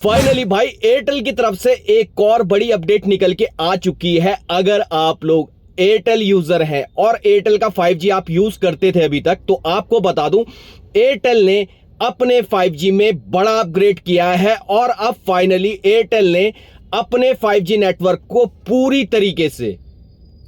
Finally भाई Airtel की तरफ से एक और बड़ी अपडेट निकल के आ चुकी है। अगर आप लोग एयरटेल यूजर हैं और एयरटेल का 5G आप यूज करते थे अभी तक, तो आपको बता दूं एयरटेल ने अपने 5G में बड़ा अपग्रेड किया है और अब फाइनली एयरटेल ने अपने 5G नेटवर्क को पूरी तरीके से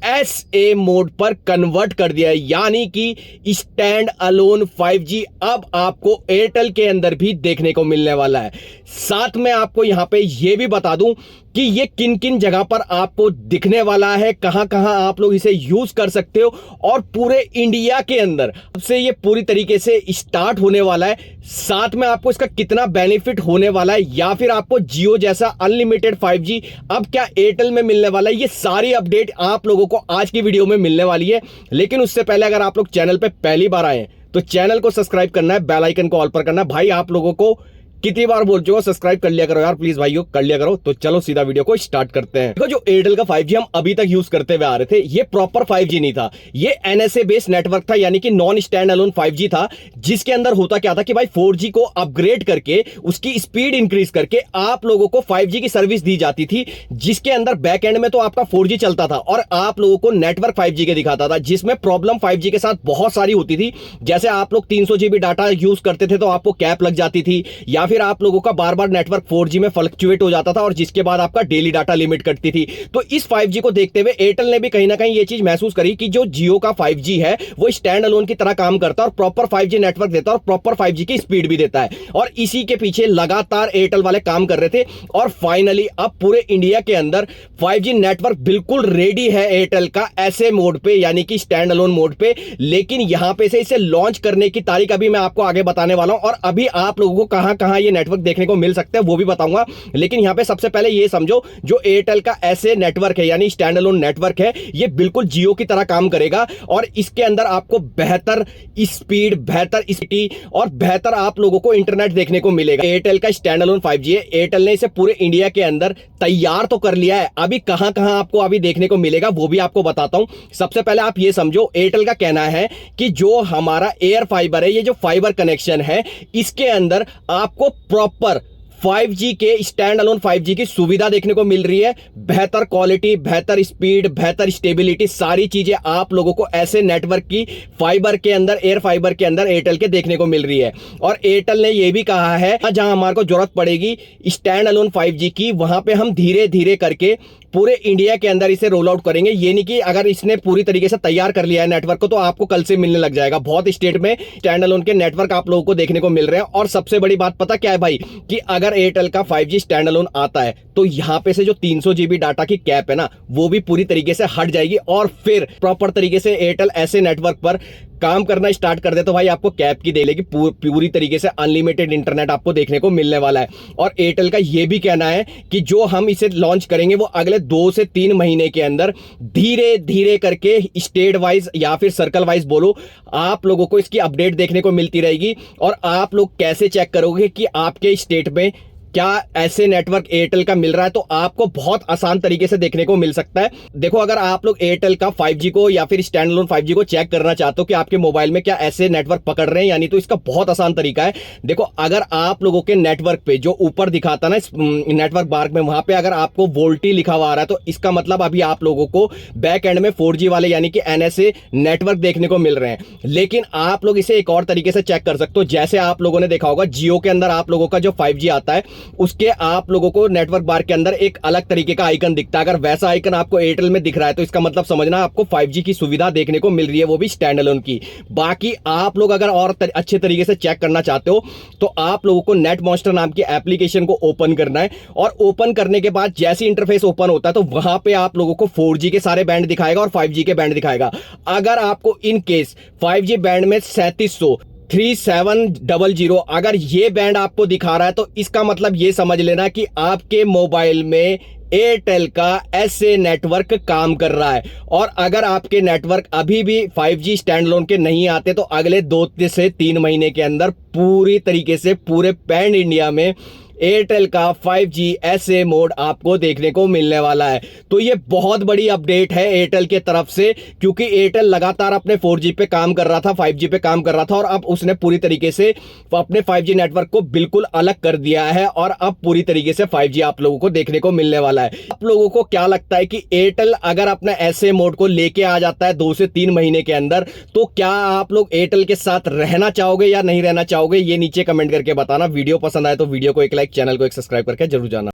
SA मोड पर कन्वर्ट कर दिया है, यानी कि स्टैंड अलोन 5G अब आपको एयरटेल के अंदर भी देखने को मिलने वाला है। साथ में आपको यहां पे यह भी बता दूं कि ये किन किन जगह पर आपको दिखने वाला है, कहां कहां आप लोग इसे यूज कर सकते हो और पूरे इंडिया के अंदर से ये पूरी तरीके से स्टार्ट होने वाला है। साथ में आपको इसका कितना बेनिफिट होने वाला है, या फिर आपको जियो जैसा अनलिमिटेड 5G अब क्या एयरटेल में मिलने वाला है, ये सारी अपडेट आप लोगों को आज की वीडियो में मिलने वाली है। लेकिन उससे पहले अगर आप लोग चैनल पे पहली बार आए तो चैनल को सब्सक्राइब करना है, बेल आइकन को ऑल पर करना है। भाई आप लोगों को कितनी बार बोल चुका, सब्सक्राइब कर लिया करो यार, प्लीज भाइयों कर लिया करो। तो चलो सीधा वीडियो को स्टार्ट करते हैं। देखो, जो एयरटेल का 5G हम अभी तक यूज करते हुए आ रहे थे, ये प्रॉपर 5G नहीं था, ये NSA बेस्ड नेटवर्क था, यानी कि नॉन स्टैंड अलोन 5G था, जिसके अंदर होता क्या था कि भाई 4G को अपग्रेड करके उसकी स्पीड इंक्रीज करके आप लोगों को 5G की सर्विस दी जाती थी, जिसके अंदर बैक एंड में तो आपका 4G चलता था और आप लोगों को नेटवर्क 5G के दिखाता था, जिसमें प्रॉब्लम 5G के साथ बहुत सारी होती थी। जैसे आप लोग 300 GB डाटा यूज करते थे तो आपको कैप लग जाती थी, या फिर आप लोगों का बार बार नेटवर्क 4G में फ्लक्चुएट हो जाता था और जिसके बाद आपका डेली डाटा लिमिट कटती थी। तो इस 5G को देखते हुए एयरटेल ने भी कहीं ना कहीं ये चीज महसूस करी कि जो जियो का 5G है वो स्टैंड अलोन की तरह काम करता है और प्रॉपर 5G नेटवर्क देता है और प्रॉपर 5G की स्पीड भी देता है, और इसी के पीछे लगातार एयरटेल वाले काम कर रहे थे। और फाइनली अब पूरे इंडिया के अंदर 5G नेटवर्क बिल्कुल रेडी है एयरटेल का SA मोड पे, यानी कि स्टैंड अलोन मोड पे। लेकिन यहां पे से इसे लॉन्च करने की तारीख अभी मैं आपको आगे बताने वाला हूं, और अभी आप लोगों को कहां कहां ये नेटवर्क देखने को मिल सकते हैं वो भी बताऊंगा। लेकिन यहां पे सबसे पहले ये समझो, जो एयरटेल का SA नेटवर्क है यानी स्टैंड अलोन नेटवर्क है, ये बिल्कुल जियो की तरह काम करेगा और इसके अंदर आपको बेहतर स्पीड, बेहतर स्पीड और बेहतर आप लोगों को इंटरनेट देखने को मिलेगा। एयरटेल का स्टैंड अलोन 5G है, एयरटेल ने इसे पूरे इंडिया के अंदर तैयार तो कर लिया है, अभी कहां कहां आपको अभी देखने को मिलेगा वो भी आपको बताता हूं। सबसे पहले आप ये समझो, एयरटेल का कहना है कि जो हमारा एयर फाइबर है, ये जो फाइबर कनेक्शन है, इसके अंदर आपको प्रॉपर 5G के स्टैंड अलोन 5G की सुविधा देखने को मिल रही है। बेहतर क्वालिटी, बेहतर स्पीड, बेहतर स्टेबिलिटी, सारी चीजें आप लोगों को ऐसे नेटवर्क की फाइबर के अंदर, एयर फाइबर के अंदर एयरटेल के देखने को मिल रही है। और एयरटेल ने यह भी कहा है जहां हमारे को जरूरत पड़ेगी स्टैंड अलोन 5G की, वहां पे हम धीरे धीरे करके पूरे इंडिया के अंदर इसे रोल आउट करेंगे। ये नहीं कि अगर इसने पूरी तरीके से तैयार कर लिया है नेटवर्क को तो आपको कल से मिलने लग जाएगा। बहुत स्टेट में स्टैंड अलोन के नेटवर्क आप लोगों को देखने को मिल रहे हैं। और सबसे बड़ी बात पता क्या है भाई, कि अगर एयरटेल का 5G स्टैंड अलोन आता है तो यहां पे से जो 300 GB डाटा की कैप है ना, वो भी पूरी तरीके से हट जाएगी और फिर प्रॉपर तरीके से एयरटेल ऐसे नेटवर्क पर काम करना स्टार्ट कर दे तो भाई आपको कैप की दे लेगी, पूरी तरीके से अनलिमिटेड इंटरनेट आपको देखने को मिलने वाला है। और एयरटेल का यह भी कहना है कि जो हम इसे लॉन्च करेंगे वो अगले 2 से 3 महीने के अंदर धीरे धीरे करके स्टेट वाइज या फिर सर्कल वाइज बोलो, आप लोगों को इसकी अपडेट देखने को मिलती रहेगी। और आप लोग कैसे चेक करोगे कि आपके स्टेट में क्या ऐसे नेटवर्क एयरटेल का मिल रहा है, तो आपको बहुत आसान तरीके से देखने को मिल सकता है। देखो, अगर आप लोग एयरटेल का 5G को या फिर स्टैंड अलोन 5G को चेक करना चाहते हो कि आपके मोबाइल में क्या ऐसे नेटवर्क पकड़ रहे हैं यानी, तो इसका बहुत आसान तरीका है। देखो, अगर आप लोगों के नेटवर्क पे जो ऊपर दिखाता ना नेटवर्क बार में, वहां पे अगर आपको वोल्टी लिखा हुआ आ रहा है तो इसका मतलब अभी आप लोगों को बैक एंड में 4G वाले यानी कि NSA नेटवर्क देखने को मिल रहे हैं। लेकिन आप लोग इसे एक और तरीके से चेक कर सकते हो। जैसे आप लोगों ने देखा होगा जियो के अंदर आप लोगों का जो 5G आता है उसके आप लोगों को नेटवर्क बार के अंदर एक अलग तरीके का आइकन दिखता है। अगर वैसा आइकन आपको एयरटेल में दिख रहा है तो इसका मतलब समझना आपको 5G की सुविधा देखने को मिल रही है, वो भी स्टैंड अलोन की। बाकी आप लोग अगर और अच्छे तरीके से चेक करना चाहते हो तो आप लोगों को नेट मॉन्स्टर नाम की एप्लीकेशन को ओपन करना है, और ओपन करने के बाद जैसी इंटरफेस ओपन होता है तो वहां पे आप लोगों को 4G के सारे बैंड दिखाएगा और 5G के बैंड दिखाएगा। अगर आपको इन केस 5G बैंड में 3700 अगर ये बैंड आपको दिखा रहा है तो इसका मतलब ये समझ लेना कि आपके मोबाइल में एयरटेल का SA नेटवर्क काम कर रहा है। और अगर आपके नेटवर्क अभी भी 5G स्टैंड अलोन के नहीं आते तो अगले 2 से 3 महीने के अंदर पूरी तरीके से पूरे पैन इंडिया में एयरटेल का 5G ऐसे मोड आपको देखने को मिलने वाला है। तो ये बहुत बड़ी अपडेट है एयरटेल के तरफ से, क्योंकि एयरटेल लगातार अपने 4G पे काम कर रहा था, 5G पे काम कर रहा था, और अब उसने पूरी तरीके से अपने 5G नेटवर्क को बिल्कुल अलग कर दिया है और अब पूरी तरीके से 5G आप लोगों को देखने को मिलने वाला है। आप लोगों को क्या लगता है कि एयरटेल अगर अपना ऐसे मोड को लेके आ जाता है 2 से 3 महीने के अंदर, तो क्या आप लोग एयरटेल के साथ रहना चाहोगे या नहीं रहना चाहोगे? ये नीचे कमेंट करके बताना। वीडियो पसंद आए तो वीडियो को एक लाइक, चैनल को एक सब्सक्राइब करके जरूर जाना।